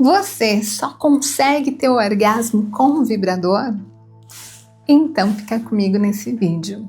Você só consegue ter o orgasmo com o vibrador? Então fica comigo nesse vídeo.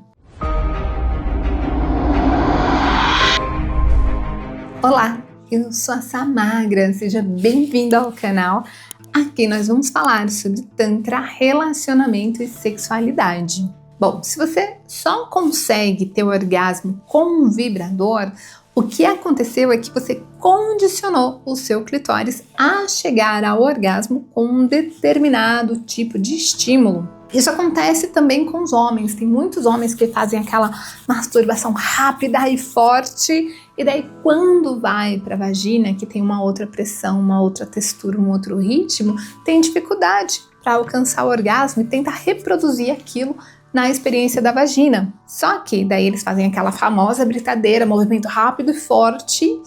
Olá, eu sou a Samagra, seja bem-vindo ao canal. Aqui nós vamos falar sobre Tantra, relacionamento e sexualidade. Bom, se você só consegue ter o orgasmo com um vibrador, o que aconteceu é que você condicionou o seu clitóris a chegar ao orgasmo com um determinado tipo de estímulo. Isso acontece também com os homens. Tem muitos homens que fazem aquela masturbação rápida e forte, e daí quando vai para a vagina, que tem uma outra pressão, uma outra textura, um outro ritmo, tem dificuldade para alcançar o orgasmo e tenta reproduzir aquilo na experiência da vagina. Só que daí eles fazem aquela famosa britadeira, movimento rápido e forte.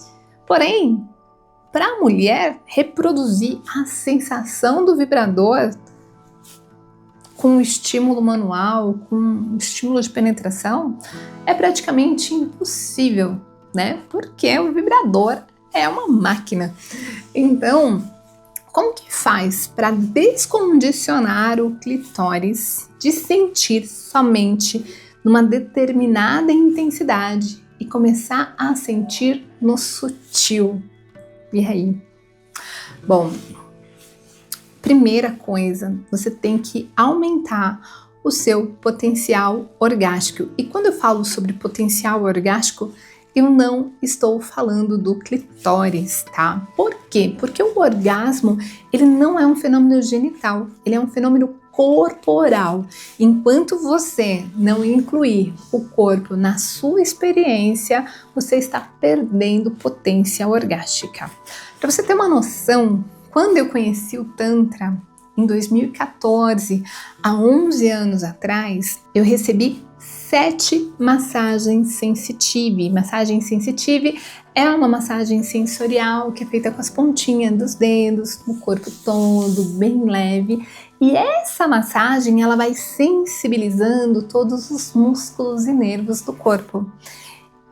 Porém, para a mulher reproduzir a sensação do vibrador com um estímulo manual, com um estímulo de penetração, é praticamente impossível, né? Porque o vibrador é uma máquina. Então, como que faz para descondicionar o clitóris de sentir somente numa determinada intensidade e começar a sentir no sutil? E aí? Bom, primeira coisa, você tem que aumentar o seu potencial orgástico. E quando eu falo sobre potencial orgástico, eu não estou falando do clitóris, tá? Por quê? Porque o orgasmo, ele não é um fenômeno genital, ele é um fenômeno corporal. Enquanto você não incluir o corpo na sua experiência, você está perdendo potência orgástica. Para você ter uma noção, quando eu conheci o Tantra, em 2014, há 11 anos atrás, eu recebi 7 massagens sensitive. Massagem sensitive é uma massagem sensorial que é feita com as pontinhas dos dedos, no corpo todo, bem leve. E essa massagem, ela vai sensibilizando todos os músculos e nervos do corpo.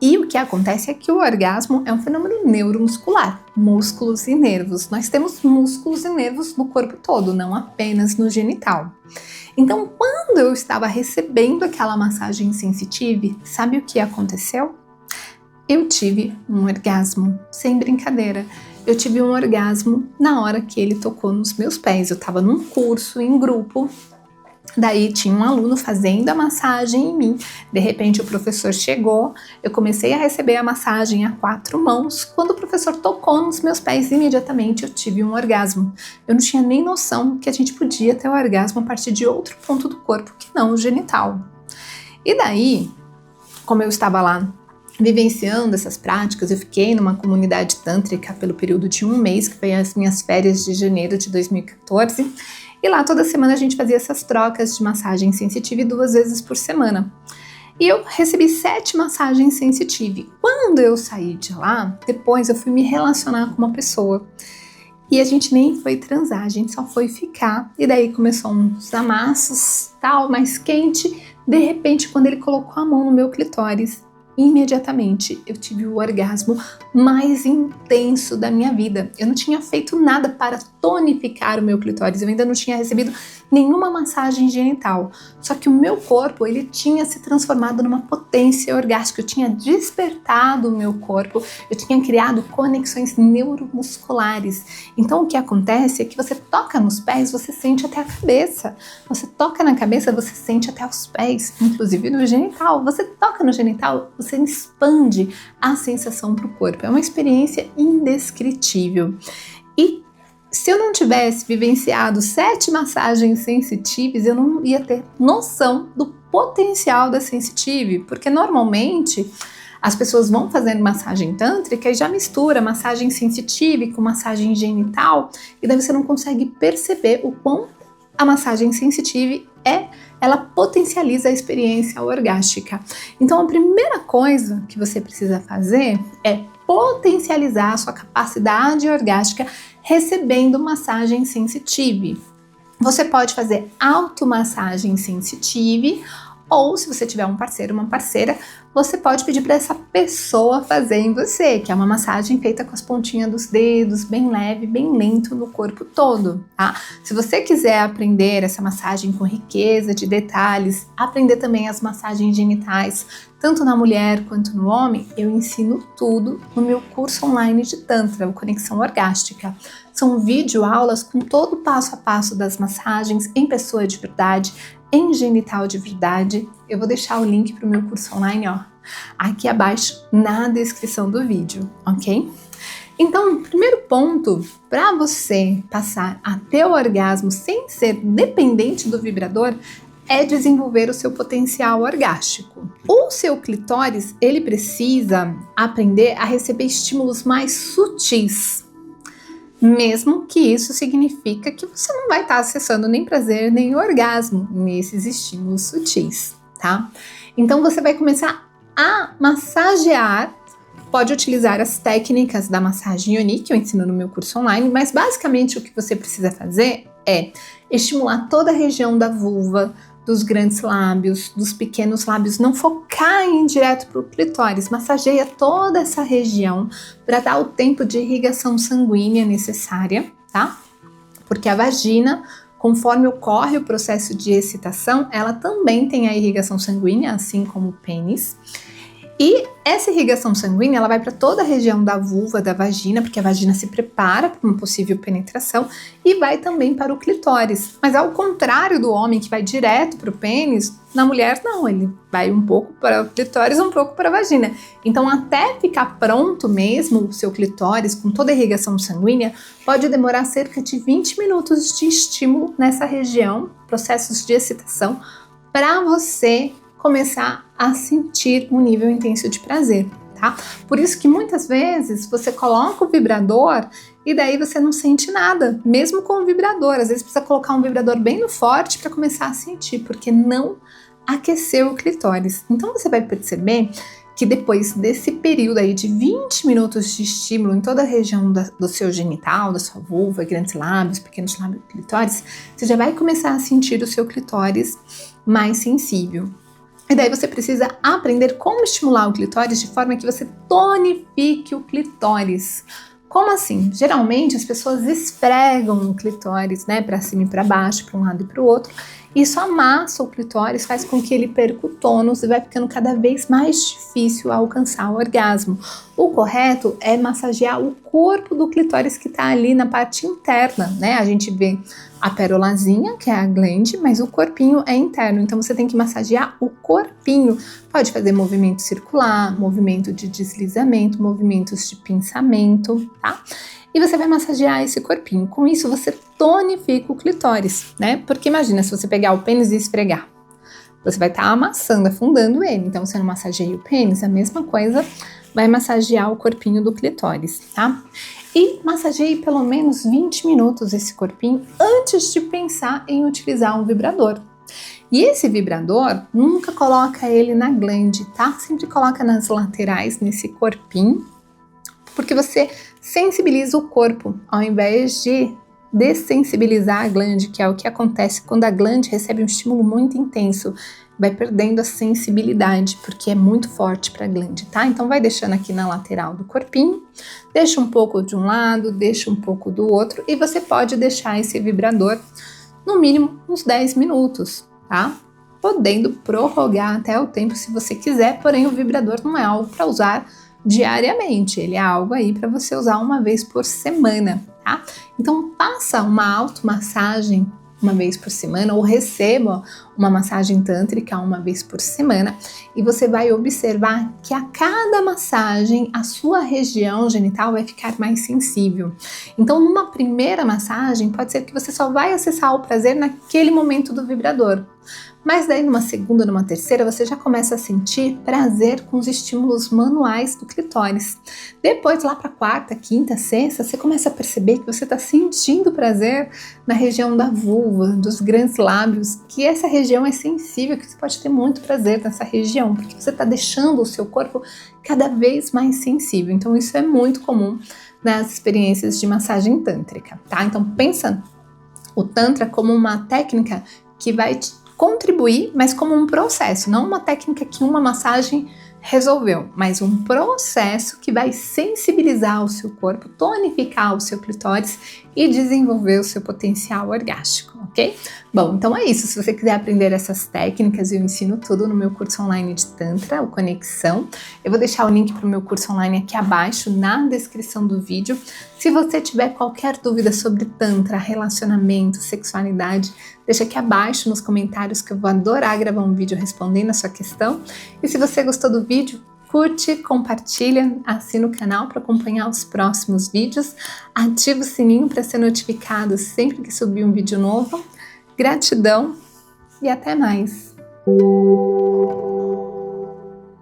E o que acontece é que o orgasmo é um fenômeno neuromuscular, músculos e nervos. Nós temos músculos e nervos no corpo todo, não apenas no genital. Então, quando eu estava recebendo aquela massagem sensitive, sabe o que aconteceu? Eu tive um orgasmo, sem brincadeira. Eu tive um orgasmo na hora que ele tocou nos meus pés. Eu estava num curso em grupo. Daí tinha um aluno fazendo a massagem em mim, de repente o professor chegou, eu comecei a receber a massagem a 4 mãos, quando o professor tocou nos meus pés, imediatamente eu tive um orgasmo. Eu não tinha nem noção que a gente podia ter o orgasmo a partir de outro ponto do corpo que não o genital. E daí, como eu estava lá vivenciando essas práticas, eu fiquei numa comunidade tântrica pelo período de 1 mês, que foi as minhas férias de janeiro de 2014, e lá toda semana a gente fazia essas trocas de massagem sensitive 2 vezes por semana. E eu recebi 7 massagens sensitive. Quando eu saí de lá, depois eu fui me relacionar com uma pessoa. E a gente nem foi transar, a gente só foi ficar. E daí começou uns amassos, tal, mais quente. De repente, quando ele colocou a mão no meu clitóris, imediatamente eu tive o orgasmo mais intenso da minha vida. Eu não tinha feito nada para tonificar o meu clitóris, eu ainda não tinha recebido nenhuma massagem genital. Só que o meu corpo, ele tinha se transformado numa potência orgástica, eu tinha despertado o meu corpo, eu tinha criado conexões neuromusculares. Então o que acontece é que você toca nos pés, você sente até a cabeça. Você toca na cabeça, você sente até os pés, inclusive no genital. Você toca no genital, você expande a sensação para o corpo. É uma experiência indescritível. E se eu não tivesse vivenciado 7 massagens sensitivas, eu não ia ter noção do potencial da sensitive, porque normalmente as pessoas vão fazendo massagem tântrica e já mistura massagem sensitive com massagem genital, e daí você não consegue perceber o quão a massagem sensitive ela potencializa a experiência orgástica. Então a primeira coisa que você precisa fazer é potencializar a sua capacidade orgástica recebendo massagem sensitive. Você pode fazer automassagem sensitive Ou se você tiver um parceiro, uma parceira, você pode pedir para essa pessoa fazer em você, que é uma massagem feita com as pontinhas dos dedos, bem leve, bem lento no corpo todo, tá? Se você quiser aprender essa massagem com riqueza de detalhes, aprender também as massagens genitais, tanto na mulher quanto no homem, eu ensino tudo no meu curso online de Tantra, o Conexão Orgástica. São videoaulas com todo o passo a passo das massagens em pessoa de verdade, em genital de verdade. Eu vou deixar o link para o meu curso online, ó, aqui abaixo na descrição do vídeo, ok? Então, o primeiro ponto para você passar a ter o orgasmo sem ser dependente do vibrador é desenvolver o seu potencial orgástico. O seu clitóris, ele precisa aprender a receber estímulos mais sutis, mesmo que isso significa que você não vai estar acessando nem prazer nem orgasmo nesses estímulos sutis, tá? Então você vai começar a massagear, pode utilizar as técnicas da massagem Yoni, que eu ensino no meu curso online, mas basicamente o que você precisa fazer é estimular toda a região da vulva, dos grandes lábios, dos pequenos lábios, não focar em direto para o clitóris, massageia toda essa região para dar o tempo de irrigação sanguínea necessária, tá? Porque a vagina, conforme ocorre o processo de excitação, ela também tem a irrigação sanguínea, assim como o pênis. E essa irrigação sanguínea, ela vai para toda a região da vulva, da vagina, porque a vagina se prepara para uma possível penetração, e vai também para o clitóris. Mas ao contrário do homem, que vai direto para o pênis, na mulher não, ele vai um pouco para o clitóris, um pouco para a vagina. Então até ficar pronto mesmo o seu clitóris, com toda a irrigação sanguínea, pode demorar cerca de 20 minutos de estímulo nessa região, processos de excitação, para você começar a sentir um nível intenso de prazer, tá? Por isso que muitas vezes você coloca o vibrador e daí você não sente nada, mesmo com o vibrador. Às vezes precisa colocar um vibrador bem no forte para começar a sentir, porque não aqueceu o clitóris. Então você vai perceber que depois desse período aí de 20 minutos de estímulo em toda a região do seu genital, da sua vulva, grandes lábios, pequenos lábios, clitóris, você já vai começar a sentir o seu clitóris mais sensível. E daí você precisa aprender como estimular o clitóris de forma que você tonifique o clitóris. Como assim? Geralmente as pessoas esfregam o clitóris, né, para cima e para baixo, para um lado e para o outro. Isso amassa o clitóris, faz com que ele perca o tônus e vai ficando cada vez mais difícil alcançar o orgasmo. O correto é massagear o corpo do clitóris que está ali na parte interna, né? A gente vê a perolazinha, que é a glande, mas o corpinho é interno, então você tem que massagear o corpinho. Pode fazer movimento circular, movimento de deslizamento, movimentos de pinçamento, tá? E você vai massagear esse corpinho. Com isso você tonifica o clitóris, né? Porque imagina, se você pegar o pênis e esfregar, você vai estar amassando, afundando ele. Então você não massageia o pênis, a mesma coisa vai massagear o corpinho do clitóris, tá? E massageie pelo menos 20 minutos esse corpinho antes de pensar em utilizar um vibrador. E esse vibrador, nunca coloca ele na glande, tá? Sempre coloca nas laterais, nesse corpinho, porque você sensibiliza o corpo, ao invés de dessensibilizar a glande, que é o que acontece quando a glande recebe um estímulo muito intenso, vai perdendo a sensibilidade, porque é muito forte para a glande, tá? Então vai deixando aqui na lateral do corpinho, deixa um pouco de um lado, deixa um pouco do outro, e você pode deixar esse vibrador no mínimo uns 10 minutos, tá? Podendo prorrogar até o tempo se você quiser, porém o vibrador não é algo para usar diariamente, ele é algo aí para você usar uma vez por semana, tá? Então faça uma automassagem uma vez por semana ou receba uma massagem tântrica uma vez por semana e você vai observar que a cada massagem a sua região genital vai ficar mais sensível. Então numa primeira massagem pode ser que você só vai acessar o prazer naquele momento do vibrador. Mas daí numa segunda, numa terceira, você já começa a sentir prazer com os estímulos manuais do clitóris. Depois lá para quarta, quinta, sexta, você começa a perceber que você está sentindo prazer na região da vulva, dos grandes lábios, que essa região é sensível, que você pode ter muito prazer nessa região, porque você está deixando o seu corpo cada vez mais sensível. Então isso é muito comum nas experiências de massagem tântrica, tá? Então pensa o tantra como uma técnica que vai te contribuir, mas como um processo, não uma técnica que uma massagem resolveu, mas um processo que vai sensibilizar o seu corpo, tonificar o seu clitóris e desenvolver o seu potencial orgástico, ok? Bom, então é isso. Se você quiser aprender essas técnicas, eu ensino tudo no meu curso online de Tantra, o Conexão. Eu vou deixar o link para o meu curso online aqui abaixo, na descrição do vídeo. Se você tiver qualquer dúvida sobre Tantra, relacionamento, sexualidade, deixa aqui abaixo nos comentários que eu vou adorar gravar um vídeo respondendo a sua questão. E se você gostou do vídeo, curte, compartilha, assina o canal para acompanhar os próximos vídeos, ativa o sininho para ser notificado sempre que subir um vídeo novo. Gratidão e até mais!